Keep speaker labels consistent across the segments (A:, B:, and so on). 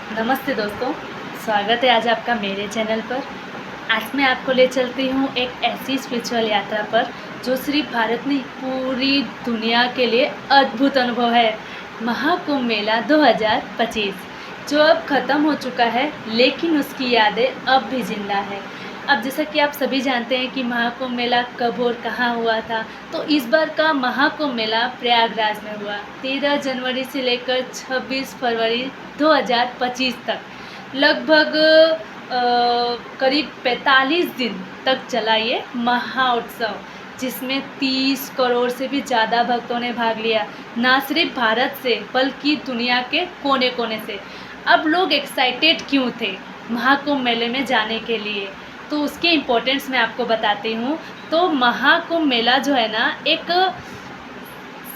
A: नमस्ते दोस्तों, स्वागत है आज आपका मेरे चैनल पर। आज मैं आपको ले चलती हूँ एक ऐसी स्पिरिचुअल यात्रा पर जो सिर्फ भारत नहीं पूरी दुनिया के लिए अद्भुत अनुभव है। महाकुंभ मेला 2025 जो अब ख़त्म हो चुका है, लेकिन उसकी यादें अब भी जिंदा है। अब जैसा कि आप सभी जानते हैं कि महाकुंभ मेला कब और कहाँ हुआ था, तो इस बार का महाकुंभ मेला प्रयागराज में हुआ 13 जनवरी से लेकर 26 फरवरी 2025 तक। लगभग करीब 45 दिन तक चला ये महाउत्सव, जिसमें 30 करोड़ से भी ज़्यादा भक्तों ने भाग लिया, ना सिर्फ भारत से बल्कि दुनिया के कोने कोने से। अब लोग एक्साइटेड क्यों थे महाकुंभ मेले में जाने के लिए, तो उसके इम्पोर्टेंस मैं आपको बताती हूँ। तो महाकुंभ मेला जो है ना, एक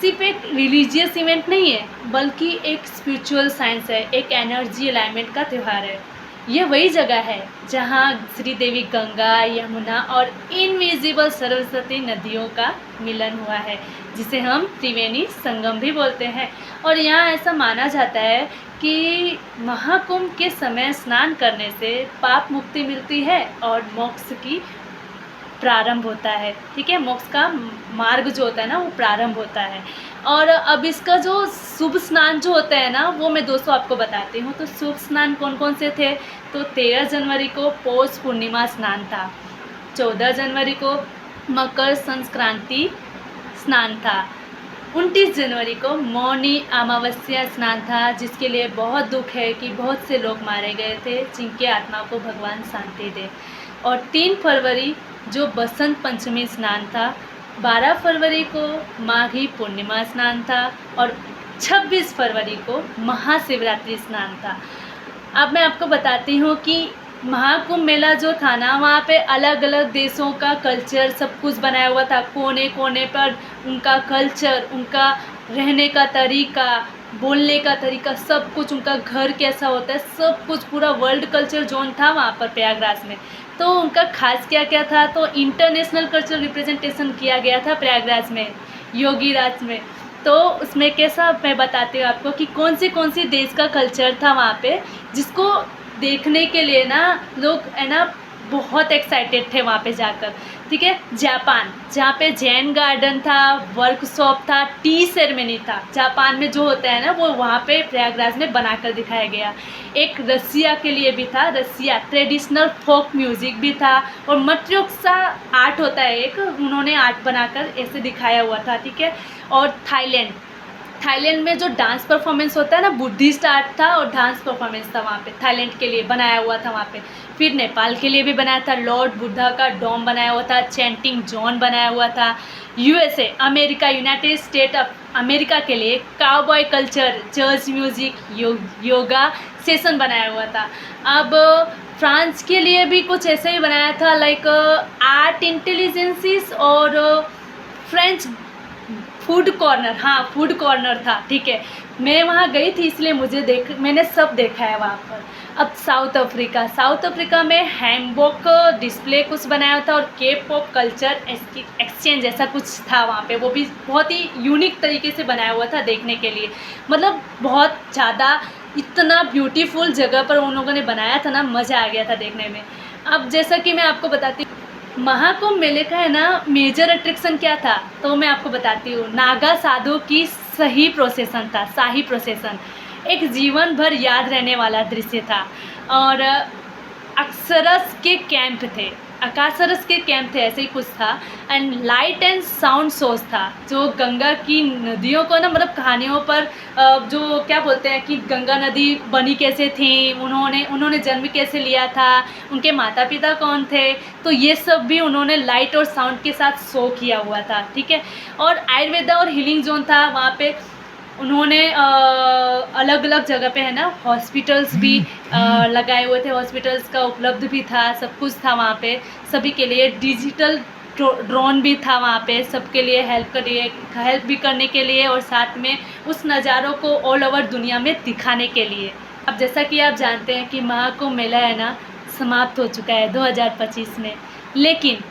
A: सिर्फ एक रिलीजियस इवेंट नहीं है, बल्कि एक स्पिरिचुअल साइंस है, एक एनर्जी अलाइनमेंट का त्यौहार है। यह वही जगह है जहाँ श्री देवी गंगा, यमुना और इनविजिबल सरस्वती नदियों का मिलन हुआ है, जिसे हम त्रिवेणी संगम भी बोलते हैं। और यहाँ ऐसा माना जाता है कि महाकुंभ के समय स्नान करने से पाप मुक्ति मिलती है और मोक्ष की प्रारंभ होता है। ठीक है, मोक्ष का मार्ग जो होता है ना, वो प्रारंभ होता है। और अब इसका जो शुभ स्नान जो होता है ना, वो मैं दोस्तों आपको बताती हूँ। तो शुभ स्नान कौन कौन से थे, तो 13 जनवरी को पौष पूर्णिमा स्नान था, 14 जनवरी को मकर संक्रांति स्नान था, 29 जनवरी को मौनी अमावस्या स्नान था, जिसके लिए बहुत दुख है कि बहुत से लोग मारे गए थे, जिनके आत्मा को भगवान शांति दे। और 3 फरवरी जो बसंत पंचमी स्नान था, 12 फरवरी को माघी पूर्णिमा स्नान था और 26 फरवरी को महाशिवरात्रि स्नान था। अब मैं आपको बताती हूँ कि महाकुंभ मेला जो था ना, वहाँ पे अलग अलग देशों का कल्चर सब कुछ बनाया हुआ था। कोने कोने पर उनका कल्चर, उनका रहने का तरीका, बोलने का तरीका, सब कुछ, उनका घर कैसा होता है, सब कुछ पूरा वर्ल्ड कल्चर जोन था वहाँ पर प्रयागराज में। तो उनका खास क्या क्या था, तो इंटरनेशनल कल्चर रिप्रेजेंटेशन किया गया था प्रयागराज में, योगीराज में। तो उसमें कैसा, मैं बताती हूँ आपको कि कौन सी देश का कल्चर था वहाँ पे, जिसको देखने के लिए ना लोग है ना बहुत एक्साइटेड थे वहाँ पे जाकर। ठीक है, जापान, जहाँ पे जैन गार्डन था, वर्कशॉप था, टी सेरेमनी था, जापान में जो होता है ना, वो वहाँ पे प्रयागराज में बनाकर दिखाया गया। एक रसिया के लिए भी था, रसिया ट्रेडिशनल फोक म्यूज़िक भी था, और मट्योक्सा आर्ट होता है एक, उन्होंने आर्ट बनाकर ऐसे दिखाया हुआ था। ठीक है, और थाईलैंड में जो डांस परफॉर्मेंस होता है ना, बुद्धिस्ट आर्ट था और डांस परफॉर्मेंस था वहाँ पे, थाईलैंड के लिए बनाया हुआ था वहाँ पे। फिर नेपाल के लिए भी बनाया था, लॉर्ड बुद्धा का डोम बनाया हुआ था, चैंटिंग जोन बनाया हुआ था। USA, America, United state of America के लिए काउबॉय कल्चर, जर्ज म्यूज़िक, योगा सेशन बनाया हुआ था। अब फ्रांस के लिए भी कुछ ऐसे ही बनाया था, लाइक आर्ट इंटेलिजेंसीज और फ्रेंच फूड कॉर्नर, हाँ फूड कॉर्नर था। ठीक है, मैं वहाँ गई थी इसलिए मैंने सब देखा है वहाँ पर। अब साउथ अफ्रीका में हैम्बॉक डिस्प्ले कुछ बनाया था, और के पॉप कल्चर एक्सचेंज ऐसा कुछ था वहाँ पे, वो भी बहुत ही यूनिक तरीके से बनाया हुआ था देखने के लिए। मतलब बहुत ज़्यादा, इतना ब्यूटीफुल जगह पर उन लोगों ने बनाया था ना, मज़ा आ गया था देखने में। अब जैसा कि मैं आपको बताती हूँ महाकुंभ मेले का है ना मेजर अट्रैक्शन क्या था, तो मैं आपको बताती हूँ। नागा साधु की शाही प्रोसेसन एक जीवन भर याद रहने वाला दृश्य था। और अक्सरस के कैंप थे, ऐसे ही कुछ था। And light and sound shows था, जो गंगा की नदियों को ना, मतलब कहानियों पर जो क्या बोलते हैं कि गंगा नदी बनी कैसे थी, उन्होंने जन्म कैसे लिया था, उनके माता पिता कौन थे, तो ये सब भी उन्होंने लाइट और साउंड के साथ शो किया हुआ था। ठीक है, और आयुर्वेदा और हीलिंग जोन था वहाँ पे। उन्होंने अलग अलग जगह पे है ना हॉस्पिटल्स भी लगाए हुए थे, हॉस्पिटल्स का उपलब्ध भी था, सब कुछ था वहाँ पे सभी के लिए। डिजिटल ड्रोन भी था वहाँ पे सबके लिए, हेल्प भी करने के लिए, और साथ में उस नज़ारों को ऑल ओवर दुनिया में दिखाने के लिए। अब जैसा कि आप जानते हैं कि महाकुंभ मेला है ना समाप्त हो चुका है 2025 में, लेकिन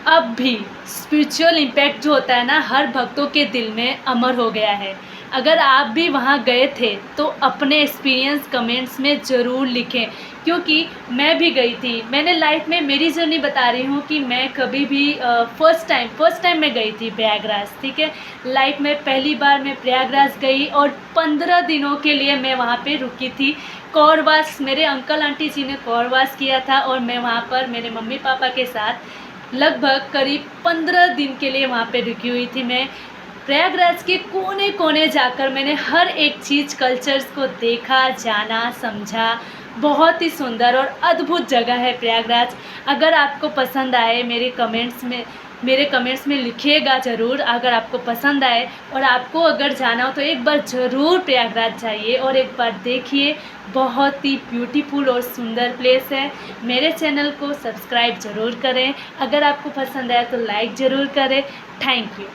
A: अब भी स्पिरिचुअल इम्पैक्ट जो होता है ना, हर भक्तों के दिल में अमर हो गया है। अगर आप भी वहाँ गए थे तो अपने एक्सपीरियंस कमेंट्स में ज़रूर लिखें, क्योंकि मैं भी गई थी। मैंने लाइफ में मेरी जर्नी बता रही हूँ कि मैं कभी भी फ़र्स्ट टाइम मैं गई थी प्रयागराज, ठीक है। लाइफ में पहली बार मैं प्रयागराज गई और 15 दिनों के लिए मैं वहाँ पे रुकी थी। कौरवास, मेरे अंकल आंटी जी ने कौरवास किया था और मैं वहाँ पर मेरे मम्मी पापा के साथ लगभग करीब 15 दिन के लिए वहाँ पे रुकी हुई थी। मैं प्रयागराज के कोने कोने जाकर मैंने हर एक चीज़, कल्चर्स को देखा, जाना, समझा। बहुत ही सुंदर और अद्भुत जगह है प्रयागराज। अगर आपको पसंद आए मेरे कमेंट्स में लिखिएगा ज़रूर। अगर आपको पसंद आए और आपको अगर जाना हो तो एक बार ज़रूर प्रयागराज जाइए और एक बार देखिए। बहुत ही ब्यूटीफुल और सुंदर प्लेस है। मेरे चैनल को सब्सक्राइब ज़रूर करें। अगर आपको पसंद आए तो लाइक ज़रूर करें। Thank you.